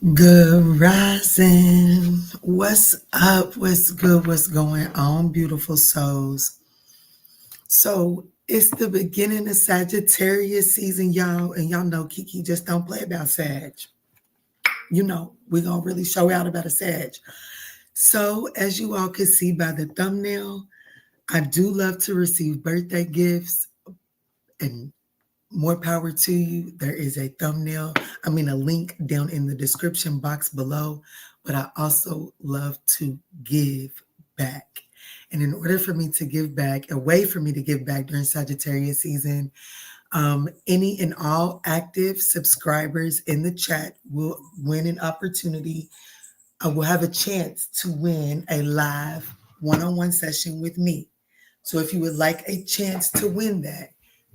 Good rising. What's up? What's good? What's going on, beautiful souls? So it's the beginning of Sagittarius season, y'all. And y'all know Kiki just don't play about Sag. You know, we're going to really show out about a Sag. So as you all can see by the thumbnail, I do love to receive birthday gifts, and more power to you. There is a a link down in the description box below, but I also love to give back. And in order for me to give back, a way for me to give back during Sagittarius season, any and all active subscribers in the chat will win an opportunity. I will have a chance to win a live one-on-one session with me. So if you would like a chance to win that,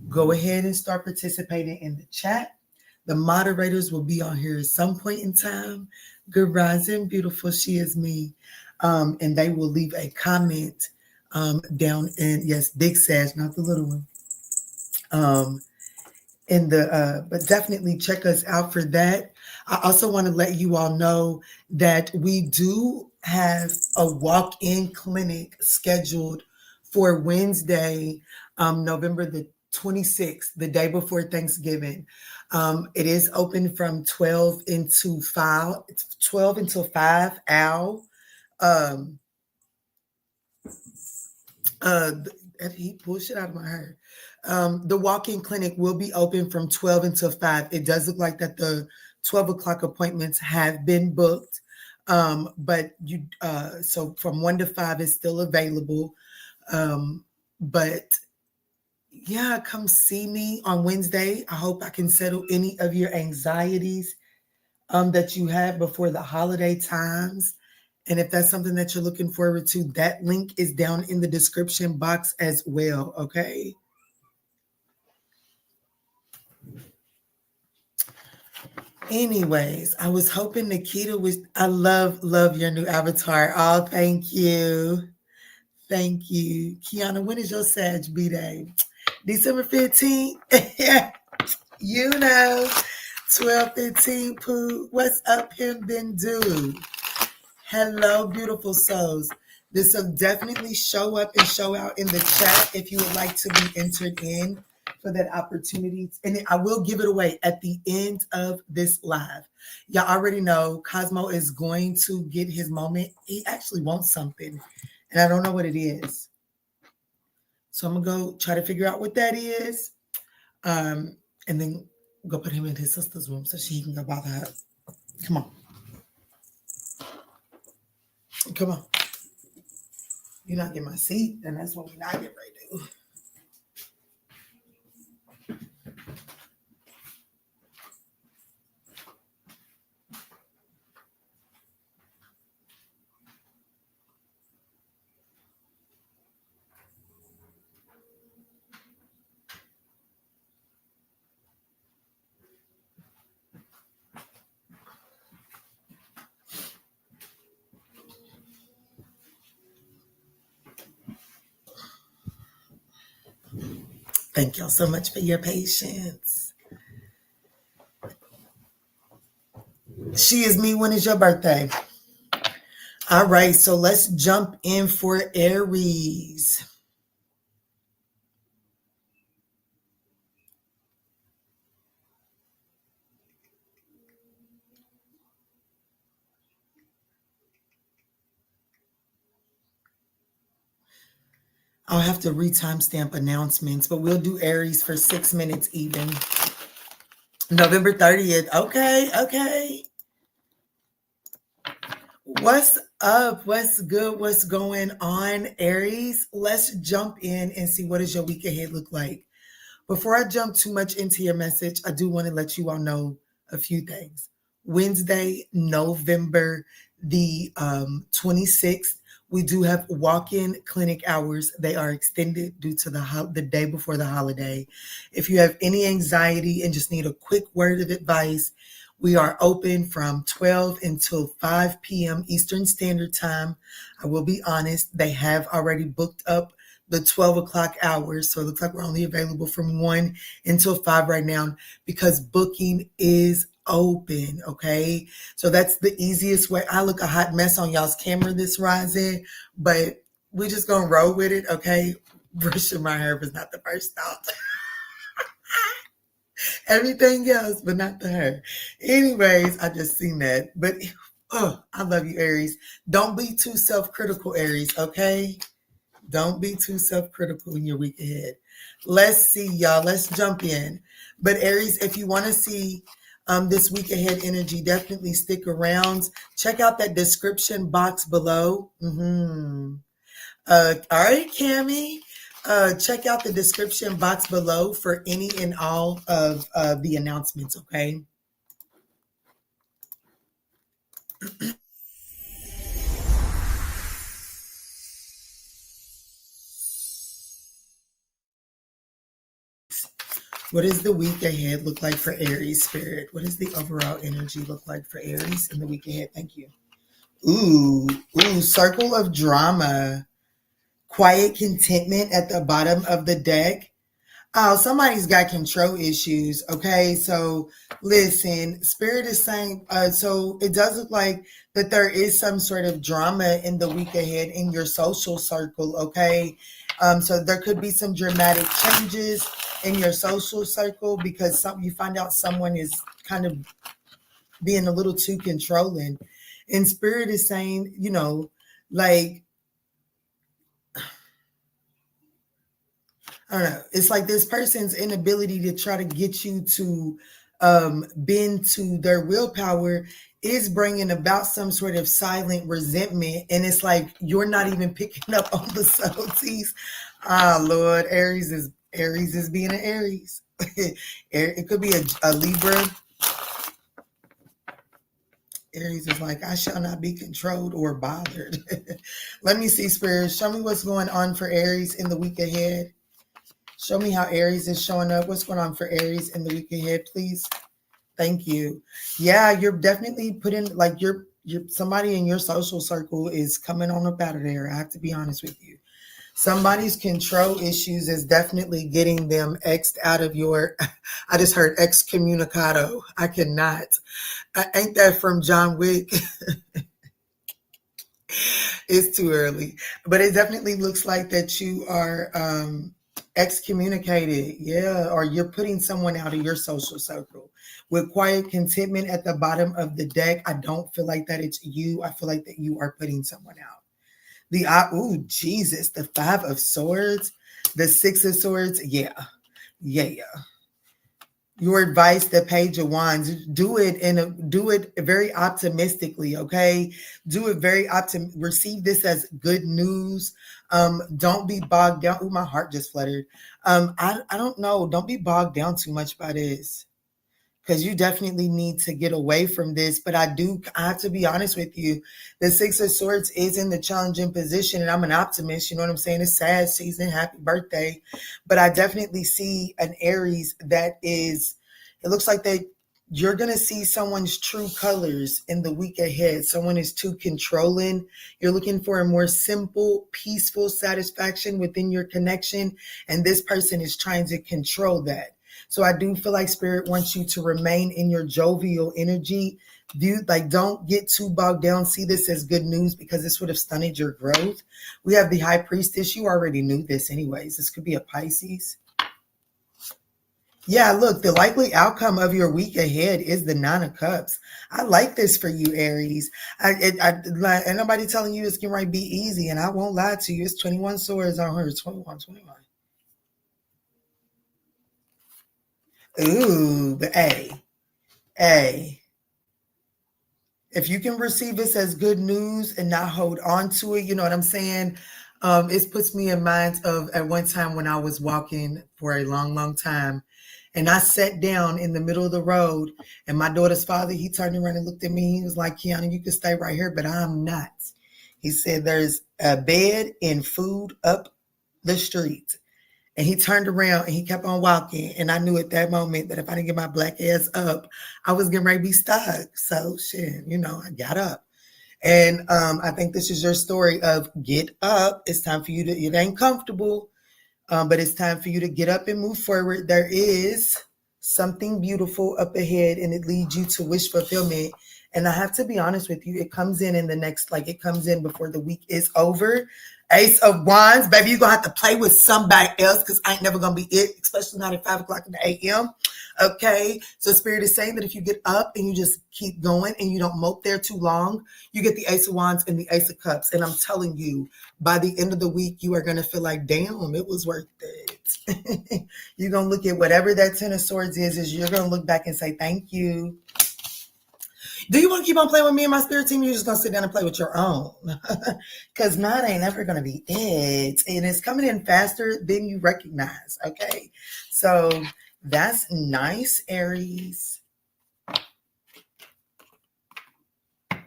go ahead and start participating in the chat. The moderators will be on here at some point in time. Good rising, beautiful, she is me. And they will leave a comment down in, yes, Big Sag, not the little one. But definitely check us out for that. I also want to let you all know that we do have a walk-in clinic scheduled for Wednesday, November the 26th, the day before Thanksgiving. It is open from 12 until 5. It's 12 until 5 hour. He pulled shit out of my hair. The walk-in clinic will be open from 12 until 5. It does look like that the 12 o'clock appointments have been booked. But so from 1 to 5 is still available. But yeah, come see me on Wednesday. I hope I can settle any of your anxieties that you have before the holiday times. And if that's something that you're looking forward to, that link is down in the description box as well, okay? Anyways, I was hoping Nikita was, I love your new avatar. Oh, thank you. Thank you. Kiana, when is your Sag B-Day? December 15th? You know, 12/15, Pooh. What's up, him been do? Hello, beautiful souls. This will definitely show up and show out in the chat if you would like to be entered in for that opportunity. And I will give it away at the end of this live. Y'all already know Cosmo is going to get his moment. He actually wants something, and I don't know what it is. So I'm going to go try to figure out what that is, and then go put him in his sister's room so she can go bother her. Come on. Come on. You're not getting my seat, and that's what we're not getting ready to do. Thank y'all so much for your patience. She is me. When is your birthday? All right, so let's jump in for Aries. I'll have to re-timestamp announcements, but we'll do Aries for 6 minutes even. November 30th. Okay. What's up? What's good? What's going on, Aries? Let's jump in and see what does your week ahead look like. Before I jump too much into your message, I do want to let you all know a few things. Wednesday, November the 26th, we do have walk-in clinic hours. They are extended due to the day before the holiday. If you have any anxiety and just need a quick word of advice, we are open from 12 until 5 p.m. Eastern Standard Time. I will be honest, they have already booked up the 12 o'clock hours. So it looks like we're only available from 1 until 5 right now because booking is open, okay? So that's the easiest way. I look a hot mess on y'all's camera this rising, but we're just gonna roll with it, okay? Brushing my hair was not the first thought. Everything else, but not the hair. Anyways, I just seen that. But I love you, Aries. Don't be too self-critical, Aries, okay? Don't be too self-critical in your week ahead. Let's see, y'all. Let's jump in. But Aries, if you want to see this week ahead energy, definitely stick around. Check out that description box below. All right, Cammie. Check out the description box below for any and all of the announcements, okay? What does the week ahead look like for Aries, Spirit? What does the overall energy look like for Aries in the week ahead? Thank you. Ooh, circle of drama. Quiet contentment at the bottom of the deck. Oh, somebody's got control issues. Okay, so listen, Spirit is saying, so it does look like that there is some sort of drama in the week ahead in your social circle. Okay, so there could be some dramatic changes in your social circle because you find out someone is kind of being a little too controlling. And Spirit is saying, like, I don't know. It's like this person's inability to try to get you to bend to their willpower is bringing about some sort of silent resentment. And it's like you're not even picking up on the subtleties. Ah, Lord, Aries is being an Aries. It could be a Libra. Aries is like, I shall not be controlled or bothered. Let me see, Spirit. Show me what's going on for Aries in the week ahead. Show me how Aries is showing up. What's going on for Aries in the week ahead, please? Thank you. Yeah, you're definitely putting, like, you're somebody in your social circle is coming on up out of there. I have to be honest with you. Somebody's control issues is definitely getting them X'd out of your, I just heard excommunicado. I cannot. Ain't that from John Wick? It's too early. But it definitely looks like that you are excommunicated. Yeah, or you're putting someone out of your social circle. With quiet contentment at the bottom of the deck, I don't feel like that it's you. I feel like that you are putting someone out. Jesus, the 5 of Swords, the 6 of Swords. Yeah. Your advice, the Page of Wands, do it very optimistically, okay? Do it very receive this as good news. Don't be bogged down. Oh, my heart just fluttered. I don't know. Don't be bogged down too much by this, because you definitely need to get away from this. But I have to be honest with you. The 6 of Swords is in the challenging position, and I'm an optimist. You know what I'm saying? It's sad season. Happy birthday. But I definitely see an Aries that is, it looks like that you're going to see someone's true colors in the week ahead. Someone is too controlling. You're looking for a more simple, peaceful satisfaction within your connection, and this person is trying to control that. So I do feel like Spirit wants you to remain in your jovial energy. Don't get too bogged down. See this as good news, because this would have stunted your growth. We have the High Priestess. You already knew this anyways. This could be a Pisces. Yeah, look, the likely outcome of your week ahead is the 9 of Cups. I like this for you, Aries. Ain't nobody telling you it's going to be easy, and I won't lie to you. It's 21 swords on her. 21. Ooh, but hey, if you can receive this as good news and not hold on to it, you know what I'm saying? It puts me in mind of at one time when I was walking for a long, long time, and I sat down in the middle of the road, and my daughter's father, he turned around and looked at me. He was like, Kiana, you can stay right here, but I'm not. He said, there's a bed and food up the street. And he turned around and he kept on walking. And I knew at that moment that if I didn't get my black ass up, I was getting ready to be stuck. So shit, I got up. And I think this is your story of get up. It's time for you to, it ain't comfortable, but it's time for you to get up and move forward. There is something beautiful up ahead, and it leads you to wish fulfillment. And I have to be honest with you, it comes in the next, like it comes in before the week is over. Ace of Wands, baby, you're going to have to play with somebody else because I ain't never going to be it, especially not at 5 o'clock in the a.m. Okay, so Spirit is saying that if you get up and you just keep going and you don't mope there too long, you get the Ace of Wands and the Ace of Cups. And I'm telling you, by the end of the week, you are going to feel like, damn, it was worth it. You're going to look at whatever that Ten of Swords is you're going to look back and say, thank you. Do you want to keep on playing with me and my spirit team? You're just going to sit down and play with your own. Because mine ain't ever going to be it. And it's coming in faster than you recognize. Okay. So that's nice, Aries.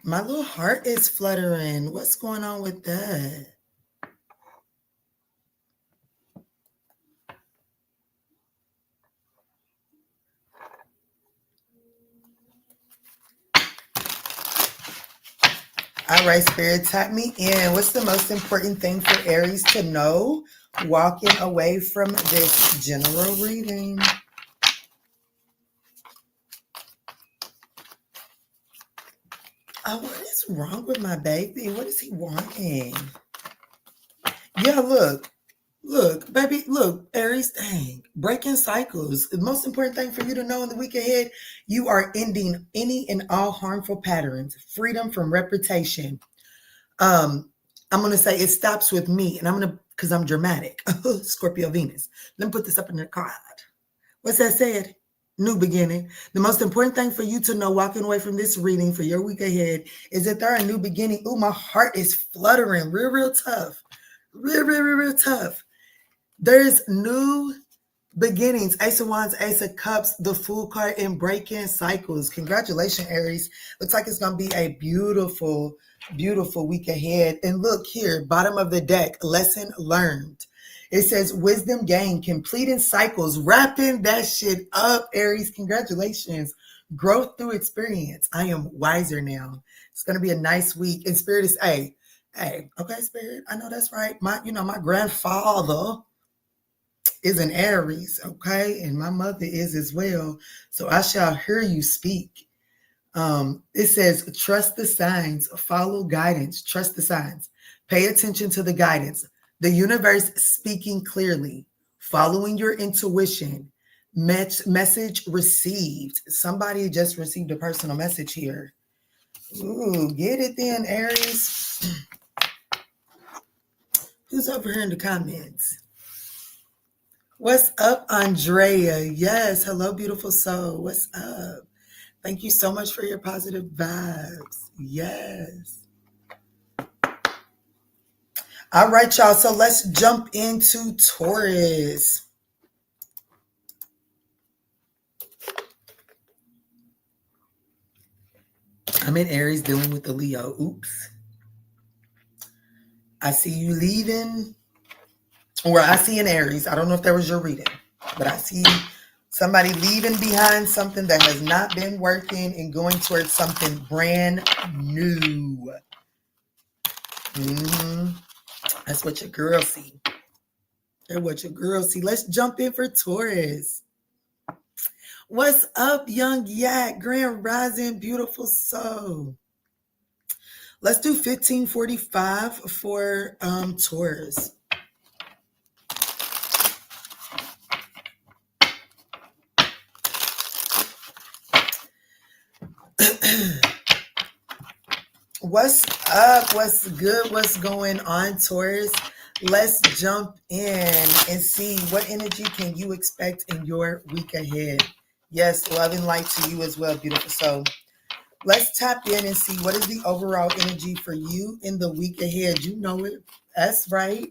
My little heart is fluttering. What's going on with that? All right, Spirit, tap me in. What's the most important thing for Aries to know walking away from this general reading? Oh, what is wrong with my baby? What is he wanting? Yeah, look, baby, look, Aries, dang, breaking cycles. The most important thing for you to know in the week ahead, you are ending any and all harmful patterns, freedom from reputation. I'm going to say it stops with me, and because I'm dramatic, Scorpio Venus. Let me put this up in the card. What's that said? New beginning. The most important thing for you to know walking away from this reading for your week ahead is that there are a new beginning. Ooh, my heart is fluttering real tough. Real tough. There's new beginnings. Ace of Wands, Ace of Cups, the Fool card, and breaking cycles. Congratulations, Aries. Looks like it's going to be a beautiful week ahead. And look here, bottom of the deck, lesson learned. It says wisdom gained, completing cycles, wrapping that shit up, Aries. Congratulations. Growth through experience. I am wiser now. It's going to be a nice week. And Spirit is, hey, okay, Spirit, I know that's right. My grandfather is an Aries, okay? And my mother is as well. So I shall hear you speak. It says, trust the signs, follow guidance, trust the signs, pay attention to the guidance. The universe speaking clearly, following your intuition, message received. Somebody just received a personal message here. Ooh, get it then, Aries. Who's over here in the comments? What's up, Andrea? Yes, hello, beautiful soul. What's up? Thank you so much for your positive vibes. Yes. All right, y'all. So let's jump into Taurus. I'm in Aries dealing with the Leo. Oops. I see you leaving. Or I see an Aries. I don't know if that was your reading, but I see somebody leaving behind something that has not been working and going towards something brand new. That's what your girl see. That's what your girl see. Let's jump in for Taurus. What's up, young yak? Grand rising, beautiful soul. Let's do 1545 for Taurus. What's up? What's good? What's going on, Taurus? Let's jump in and see what energy can you expect in your week ahead. Yes, love and light to you as well, beautiful soul. Let's tap in and see what is the overall energy for you in the week ahead. You know it. That's right.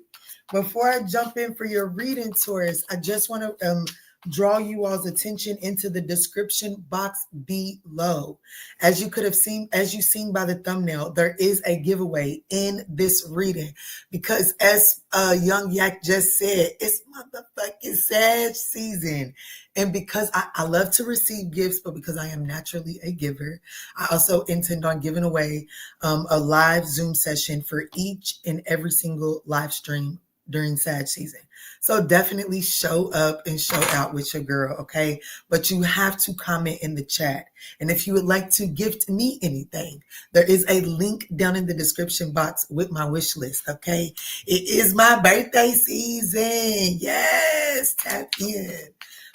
Before I jump in for your reading, Taurus, I just want to draw you all's attention into the description box below. As you could have seen, as you've seen by the thumbnail, there is a giveaway in this reading because as Young Yak just said, it's motherfucking Sag season. And because I love to receive gifts, but because I am naturally a giver, I also intend on giving away a live Zoom session for each and every single live stream during Sag season. So definitely show up and show out with your girl, okay? But you have to comment in the chat. And if you would like to gift me anything, there is a link down in the description box with my wish list, okay? It is my birthday season. Yes, tap in.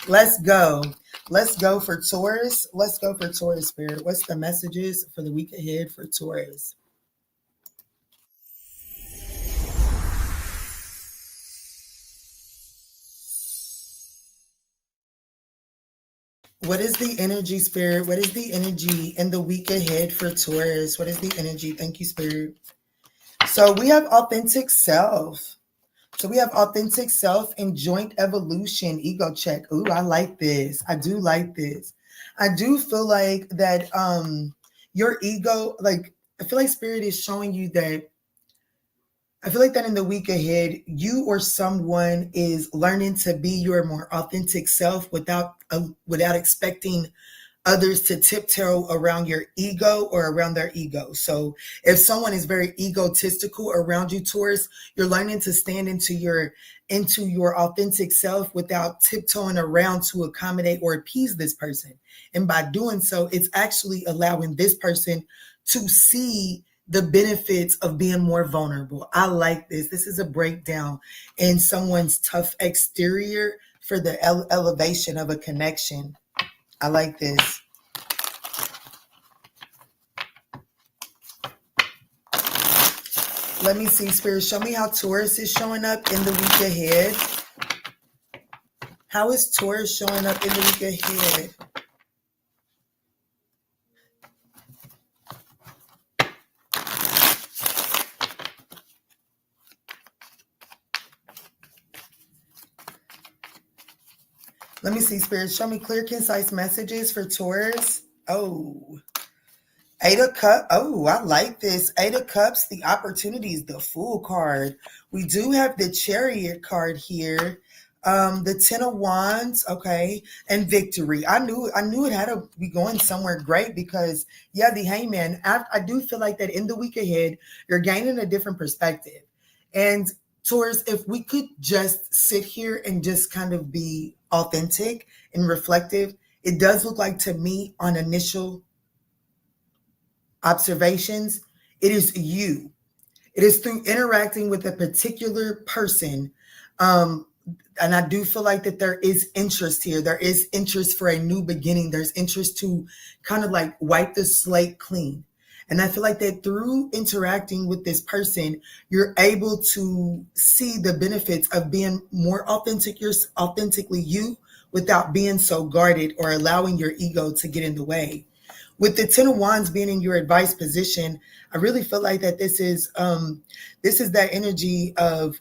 Let's go. Let's go for Taurus. Let's go for Taurus, Spirit. What's the messages for the week ahead for Taurus? What is the energy, Spirit? What is the energy in the week ahead for Taurus? What is the energy? Thank you, Spirit. So we have authentic self. So we have authentic self and joint evolution, ego check. Ooh, I like this. I do like this. I do feel like that your ego, like I feel like Spirit is showing you that I feel like that in the week ahead, you or someone is learning to be your more authentic self without expecting others to tiptoe around your ego or around their ego. So if someone is very egotistical around you, Taurus, you're learning to stand into your authentic self without tiptoeing around to accommodate or appease this person. And by doing so, it's actually allowing this person to see the benefits of being more vulnerable. I like this. This is a breakdown in someone's tough exterior for the elevation of a connection. I like this. Let me see, Spirit. Show me how Taurus is showing up in the week ahead. How is Taurus showing up in the week ahead? Let me see, Spirit. Show me clear, concise messages for Taurus. Oh. Eight of Cups. Oh, I like this. Eight of Cups, the opportunities, the Fool card. We do have the Chariot card here. The Ten of Wands, okay, and Victory. I knew it had to be going somewhere great because, yeah, the Hangman. I do feel like that in the week ahead, you're gaining a different perspective. And Taurus, if we could just sit here and just kind of be authentic and reflective, it does look like to me on initial observations, it is you. It is through interacting with a particular person. And I do feel like that there is interest here. There is interest for a new beginning. There's interest to kind of like wipe the slate clean. And I feel like that through interacting with this person, you're able to see the benefits of being more authentically you without being so guarded or allowing your ego to get in the way. With the Ten of Wands being in your advice position, I really feel like that this is that energy of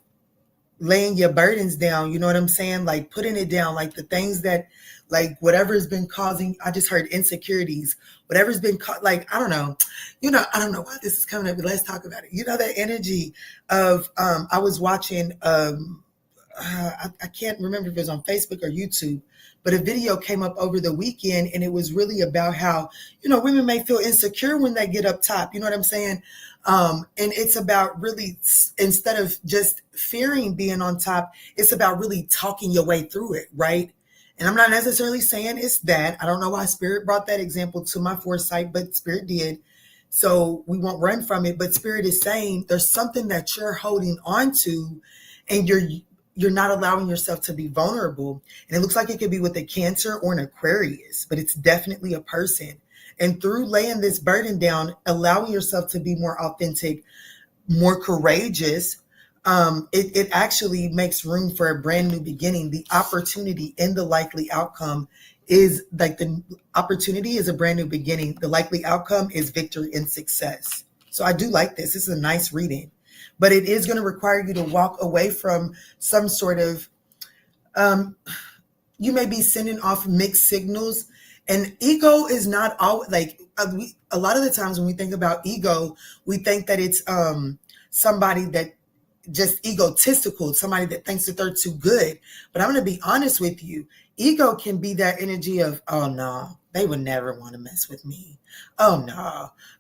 laying your burdens down. You know what I'm saying? Like putting it down, like the things that, like whatever's been causing. I just heard insecurities. Whatever's been like I don't know. I don't know why this is coming up, but let's talk about it. That energy of I was watching. I can't remember if it was on Facebook or YouTube, but a video came up over the weekend and it was really about how, women may feel insecure when they get up top. You know what I'm saying? And it's about really, instead of just fearing being on top, it's about really talking your way through it, right? And I'm not necessarily saying it's that. I don't know why Spirit brought that example to my foresight, but Spirit did. So we won't run from it. But Spirit is saying there's something that you're holding on to and you're not allowing yourself to be vulnerable. And it looks like it could be with a Cancer or an Aquarius, but it's definitely a person. And through laying this burden down, allowing yourself to be more authentic, more courageous, it actually makes room for a brand new beginning. The opportunity and the likely outcome is like the opportunity is a brand new beginning. The likely outcome is victory and success. So I do like this. This is a nice reading. But it is going to require you to walk away from some sort of, you may be sending off mixed signals. And ego is not always like, a lot of the times when we think about ego, we think that it's somebody that just egotistical, somebody that thinks that they're too good. But I'm going to be honest with you. Ego can be that energy of, oh, no, they would never want to mess with me. Oh,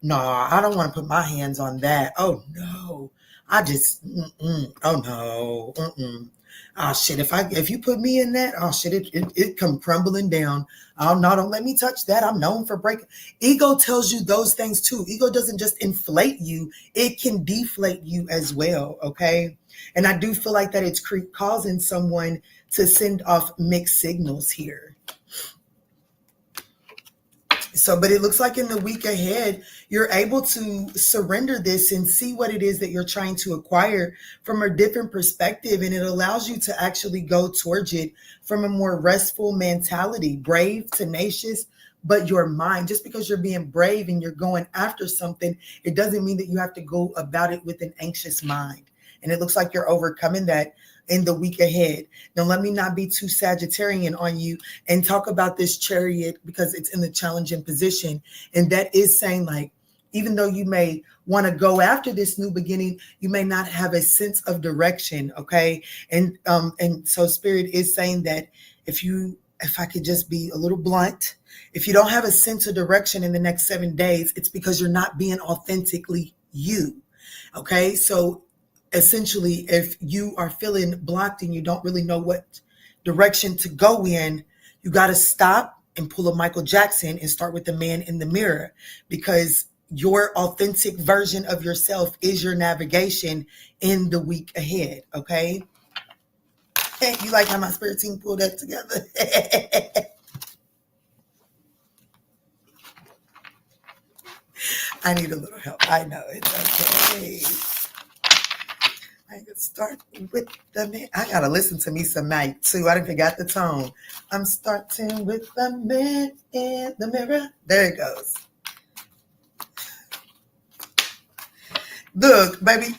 no, I don't want to put my hands on that. Oh, no. I just, oh no. Oh shit, if you put me in that, oh shit, it come crumbling down. Oh no, don't let me touch that. I'm known for breaking. Ego tells you those things too. Ego doesn't just inflate you, it can deflate you as well. Okay. And I do feel like that it's causing someone to send off mixed signals here. So, but it looks like in the week ahead, you're able to surrender this and see what it is that you're trying to acquire from a different perspective. And it allows you to actually go towards it from a more restful mentality, brave, tenacious, but your mind. Just because you're being brave and you're going after something, it doesn't mean that you have to go about it with an anxious mind. And it looks like you're overcoming that in the week ahead. Now, let me not be too Sagittarian on you and talk about this Chariot because it's in the challenging position. And that is saying, like, even though you may want to go after this new beginning, you may not have a sense of direction. Okay. And so Spirit is saying that if I could just be a little blunt, if you don't have a sense of direction in the next 7 days, it's because you're not being authentically you. Okay. So essentially, if you are feeling blocked and you don't really know what direction to go in, you got to stop and pull a Michael Jackson and start with the man in the mirror, because your authentic version of yourself is your navigation in the week ahead. Okay. Hey, you like how my spirit team pulled that together? I need a little help. I know it's okay. I can start with the man. I gotta listen to me some Mike too. I done forgot the tone. I'm starting with the man in the mirror. There it goes. Look, baby,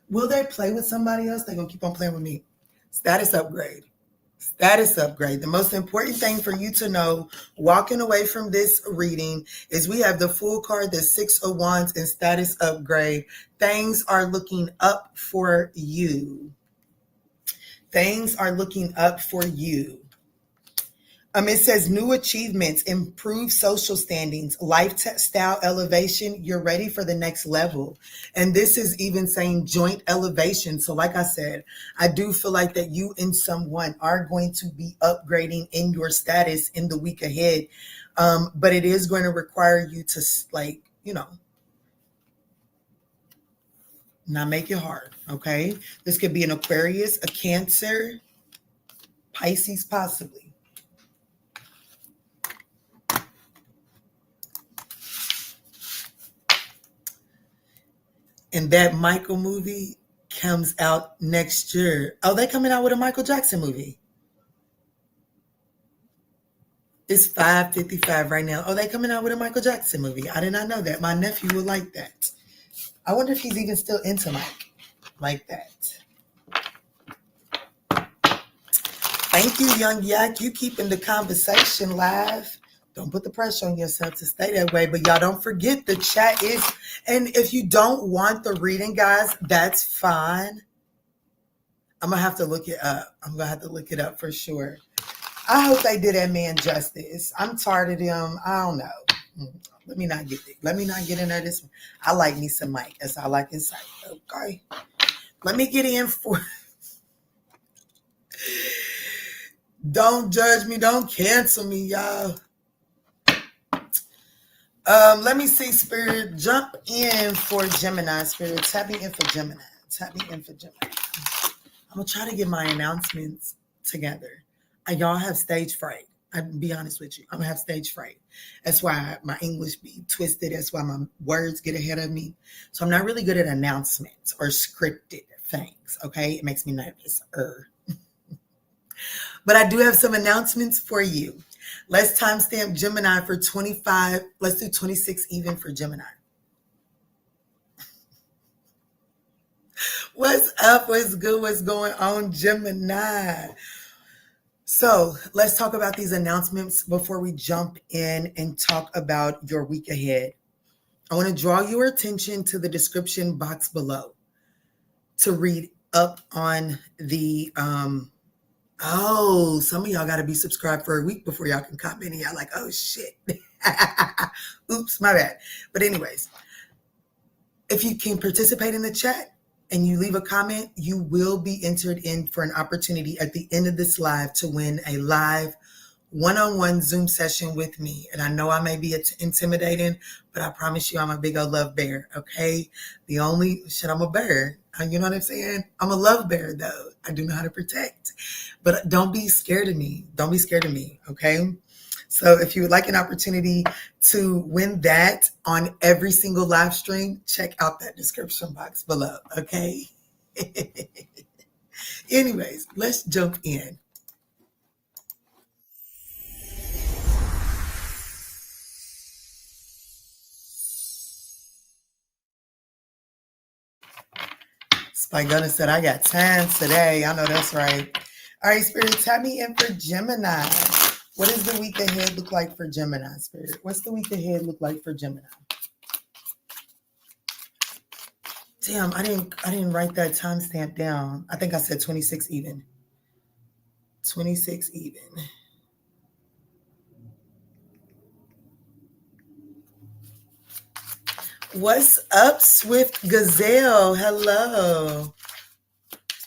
will they play with somebody else? They're gonna keep on playing with me. Status upgrade. Status upgrade. The most important thing for you to know walking away from this reading is we have the full card, the 6 of Wands, and status upgrade. Things are looking up for you. Things are looking up for you. It says new achievements, improved social standings, lifestyle elevation. You're ready for the next level. And this is even saying joint elevation. So like I said, I do feel like that you and someone are going to be upgrading in your status in the week ahead. But it is going to require you to, like, not make it hard. Okay. This could be an Aquarius, a Cancer, Pisces, possibly. And that Michael movie comes out next year. Oh, they're coming out with a Michael Jackson movie. It's 5:55 right now. Oh, they're coming out with a Michael Jackson movie. I did not know that. My nephew would like that. I wonder if he's even still into Mike like that. Thank you, Young Yak. You keeping the conversation live. Don't put the pressure on yourself to stay that way. But y'all don't forget the chat is, and if you don't want the reading, guys, that's fine. I'm going to have to look it up. I'm going to have to look it up for sure. I hope they did that man justice. I'm tired of them. I don't know. Let me not get in there this one. I like me some Mike. That's all I can say. Okay. Let me get in for... Don't judge me. Don't cancel me, y'all. Let me see, Spirit. Jump in for Gemini, Spirit. Tap me in for Gemini. I'm going to try to get my announcements together. Y'all have stage fright. I'll be honest with you. I'm going to have stage fright. That's why my English be twisted. That's why my words get ahead of me. So I'm not really good at announcements or scripted things, okay? It makes me nervous. But I do have some announcements for you. Let's timestamp Gemini for 25. Let's do 26 even for Gemini. What's up? What's good? What's going on, Gemini? So let's talk about these announcements before we jump in and talk about your week ahead. I want to draw your attention to the description box below to read up on the... some of y'all got to be subscribed for a week before y'all can comment. And y'all like, oh, shit. Oops, my bad. But anyways, if you can participate in the chat, and you leave a comment, you will be entered in for an opportunity at the end of this live to win a live one-on-one Zoom session with me. And I know I may be intimidating, but I promise you I'm a big old love bear, okay? I'm a bear. You know what I'm saying? I'm a love bear, though. I do know how to protect. But don't be scared of me. Don't be scared of me, okay? So if you would like an opportunity to win that on every single live stream, check out that description box below, okay? Anyways, let's jump in. Spike Gunner said, I got time today. I know that's right. All right, Spirit, tap me in for Gemini. What does the week ahead look like for Gemini, Spirit? What's the week ahead look like for Gemini? Damn, I didn't write that timestamp down. I think I said 26 even. 26 even. What's up, Swift Gazelle? Hello.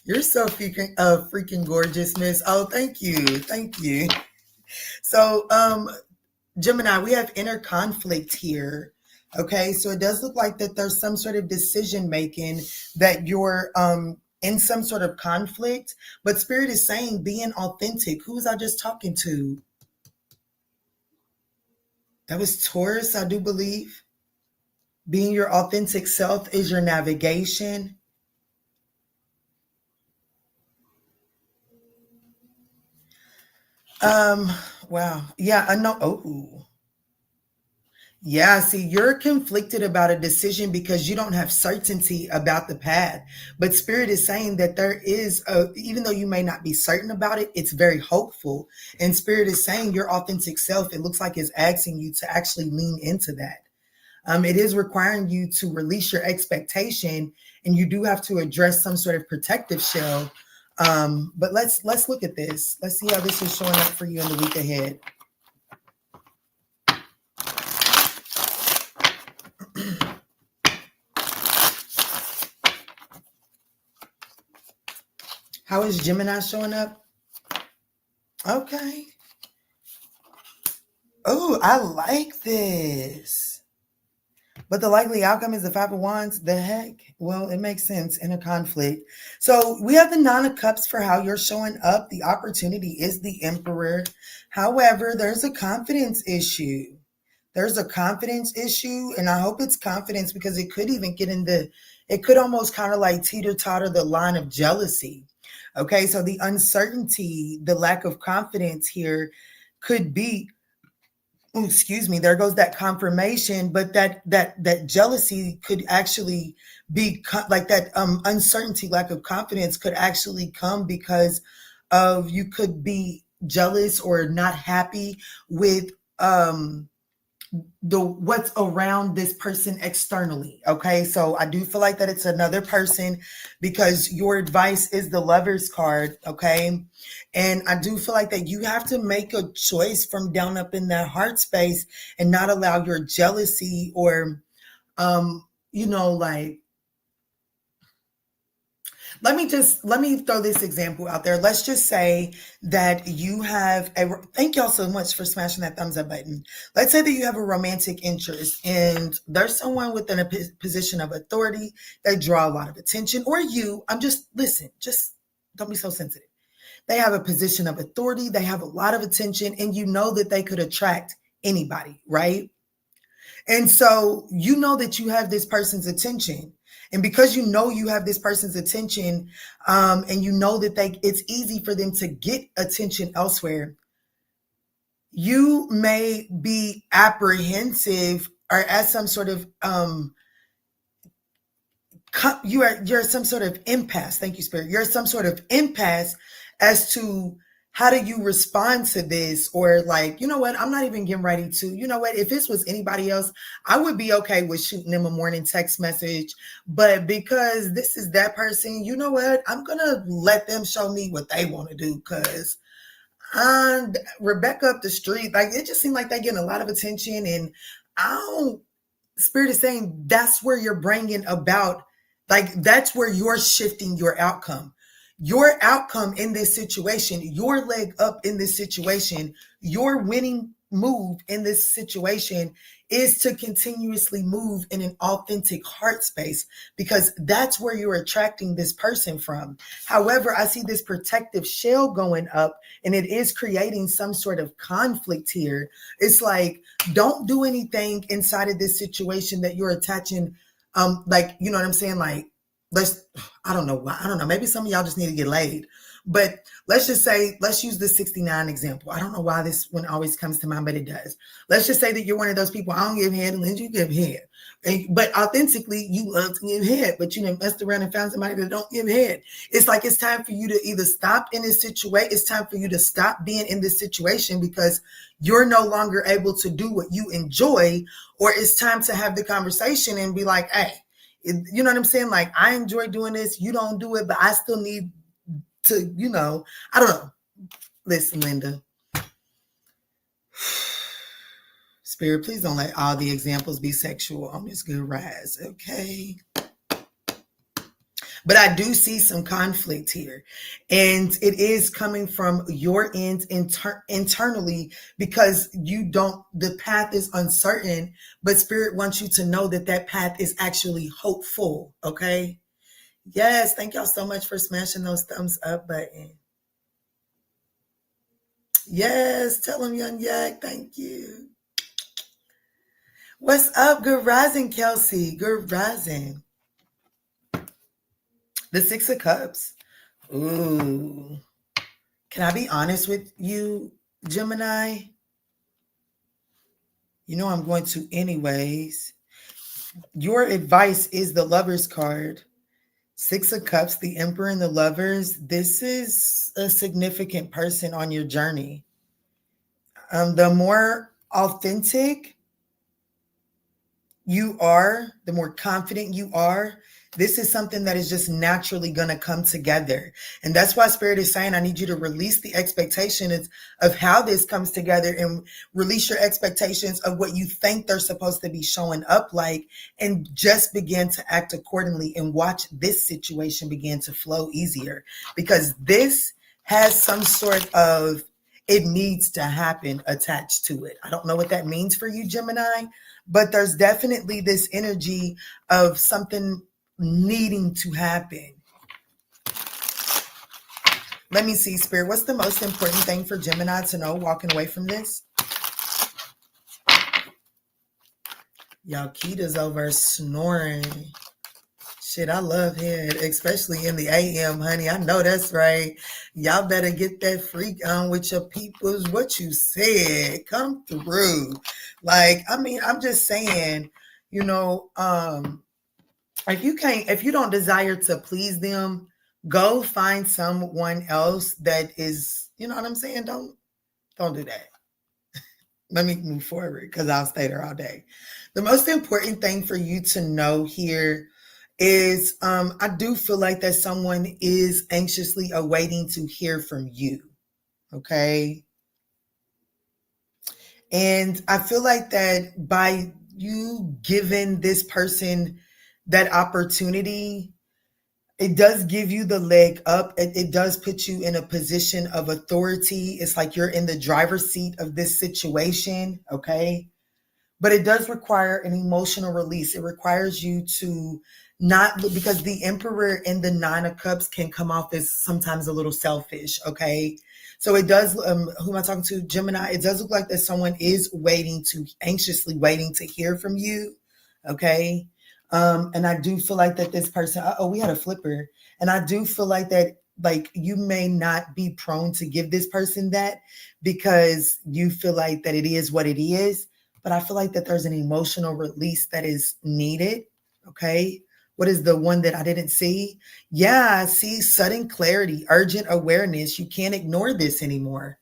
You're so freaking gorgeous, Miss. Oh, thank you. Thank you. So, Gemini, we have inner conflict here. Okay, so it does look like that there's some sort of decision making that you're in some sort of conflict, but Spirit is saying being authentic. Who was I just talking to? That was Taurus, I do believe. Being your authentic self is your navigation. Wow. Yeah, I know. Oh. Yeah, see, you're conflicted about a decision because you don't have certainty about the path. But Spirit is saying that there is, even though you may not be certain about it, it's very hopeful. And Spirit is saying your authentic self, it looks like is asking you to actually lean into that. It is requiring you to release your expectation, and you do have to address some sort of protective shell. But let's look at this. Let's see how this is showing up for you in the week ahead. How is Gemini showing up? Okay. Oh, I like this. But the likely outcome is the Five of Wands. The heck? Well, it makes sense in a conflict. So we have the Nine of Cups for how you're showing up. The opportunity is the Emperor. However, there's a confidence issue. There's a confidence issue, and I hope it's confidence because it could even it could almost kind of like teeter-totter the line of jealousy. Okay, so the uncertainty, the lack of confidence here could be, excuse me, there goes that confirmation, but that jealousy could actually be like that uncertainty, lack of confidence could actually come because of you could be jealous or not happy with what's around this person externally. Okay, so I do feel like that it's another person because your advice is the Lover's card. Okay, and I do feel like that you have to make a choice from down up in that heart space and not allow your jealousy or like, let me throw this example out there. Let's just say that you have thank y'all so much for smashing that thumbs up button. Let's say that you have a romantic interest and there's someone within a position of authority that draw a lot of attention, or just don't be so sensitive. They have a position of authority, they have a lot of attention, and you know that they could attract anybody, right? And so you know that you have this person's attention. And because you know you have this person's attention, and you know that it's easy for them to get attention elsewhere, you may be apprehensive or at some sort of you're some sort of impasse. Thank you, Spirit. You're some sort of impasse as to how do you respond to this? Or like, you know what? I'm not even getting ready to, you know what? If this was anybody else, I would be okay with shooting them a morning text message. But because this is that person, you know what? I'm going to let them show me what they want to do because Rebecca up the street, like it just seemed like they're getting a lot of attention. And Spirit is saying that's where you're bringing about Like that's where you're shifting your outcome. Your outcome in this situation, your leg up in this situation, your winning move in this situation is to continuously move in an authentic heart space, because that's where you're attracting this person from. However, I see this protective shell going up and it is creating some sort of conflict here. It's like, don't do anything inside of this situation that you're attaching. Like, you know what I'm saying? Like, I don't know why. I don't know. Maybe some of y'all just need to get laid. But let's just say, let's use the 69 example. I don't know why this one always comes to mind, but it does. Let's just say that you're one of those people, I don't give head unless you give head. But authentically, you love to give head, but you messed around and found somebody that don't give head. It's like it's time for you to either stop in this situation. It's time for you to stop being in this situation because you're no longer able to do what you enjoy, or it's time to have the conversation and be like, hey, you know what I'm saying? Like, I enjoy doing this. You don't do it, but I still need to, I don't know. Listen, Linda. Spirit, please don't let all the examples be sexual on this good rise, okay? But I do see some conflict here. And it is coming from your end internally, because the path is uncertain, but Spirit wants you to know that that path is actually hopeful, okay? Yes, thank y'all so much for smashing those thumbs up button. Yes, tell them, Young Yak, thank you. What's up? Good rising, Kelsey. Good rising. The Six of Cups. Ooh. Can I be honest with you, Gemini? You know I'm going to anyways. Your advice is the Lover's card. Six of Cups, the Emperor and the Lovers. This is a significant person on your journey. The more authentic you are, the more confident you are, this is something that is just naturally going to come together. And that's why Spirit is saying, I need you to release the expectations of how this comes together and release your expectations of what you think they're supposed to be showing up like, and just begin to act accordingly and watch this situation begin to flow easier, because this has some sort of, it needs to happen attached to it. I don't know what that means for you, Gemini, but there's definitely this energy of something needing to happen. Let me see, Spirit. What's the most important thing for Gemini to know walking away from this? Y'all, Keita's over snoring. Shit, I love head, especially in the AM, honey. I know that's right. Y'all better get that freak on with your peoples. What you said, come through. Like, I mean, I'm just saying, if you don't desire to please them, go find someone else that is, you know what I'm saying? Don't do that. Let me move forward because I'll stay there all day. The most important thing for you to know here is I do feel like that someone is anxiously awaiting to hear from you. Okay. And I feel like that by you giving this person that opportunity, it does give you the leg up. It does put you in a position of authority. It's like you're in the driver's seat of this situation. Okay. But it does require an emotional release. It requires you to not, because the Emperor and the Nine of Cups can come off as sometimes a little selfish, okay? So it does, who am I talking to? Gemini. It does look like that someone is anxiously waiting to hear from you, okay? And I do feel like that this person, we had a flipper. And I do feel like that, like, you may not be prone to give this person that because you feel like that it is what it is. But I feel like that there's an emotional release that is needed. Okay. What is the one that I didn't see? Yeah, I see sudden clarity, urgent awareness. You can't ignore this anymore.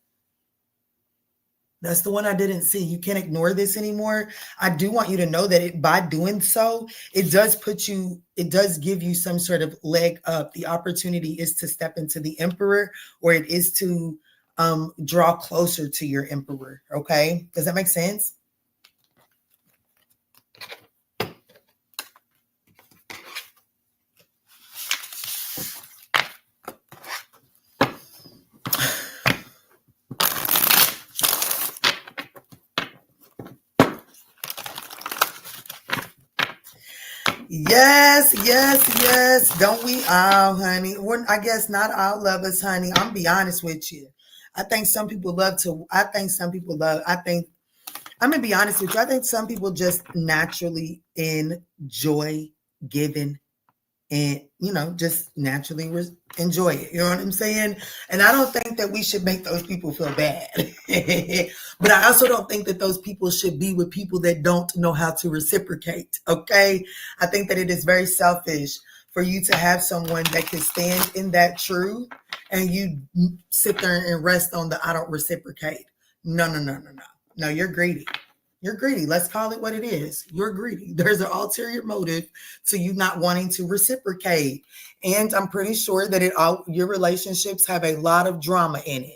That's the one I didn't see. You can't ignore this anymore. I do want you to know that by doing so, it does give you some sort of leg up. The opportunity is to step into the Emperor, or it is to draw closer to your Emperor. Okay. Does that make sense? Yes, yes, yes. Don't we all, honey? I guess not all lovers, honey. I'm be honest with you. I think some people love to. I think some people love. I think I'm gonna be honest with you. I think some people just naturally enjoy giving and just naturally enjoy it. You know what I'm saying? And I don't think that we should make those people feel bad. But I also don't think that those people should be with people that don't know how to reciprocate. Okay? I think that it is very selfish for you to have someone that can stand in that truth and you sit there and rest on the I don't reciprocate. No, no, no, no, no. No, you're greedy. You're greedy. Let's call it what it is. You're greedy. There's an ulterior motive to you not wanting to reciprocate. And I'm pretty sure that your relationships have a lot of drama in it.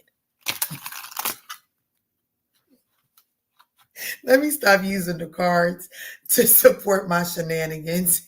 Let me stop using the cards to support my shenanigans.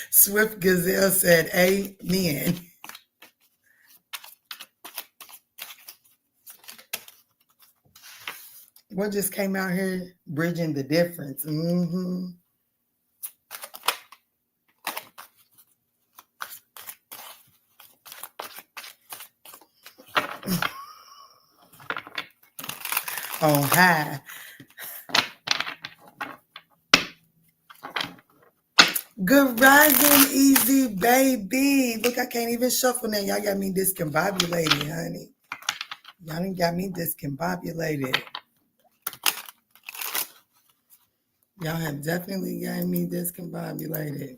Swift Gazelle said, amen. What just came out here? Bridging the difference. Mm-hmm. On high. Good rising, easy baby. Look, I can't even shuffle now. Y'all got me discombobulated, honey. Y'all done got me discombobulated. Y'all have definitely got me discombobulated.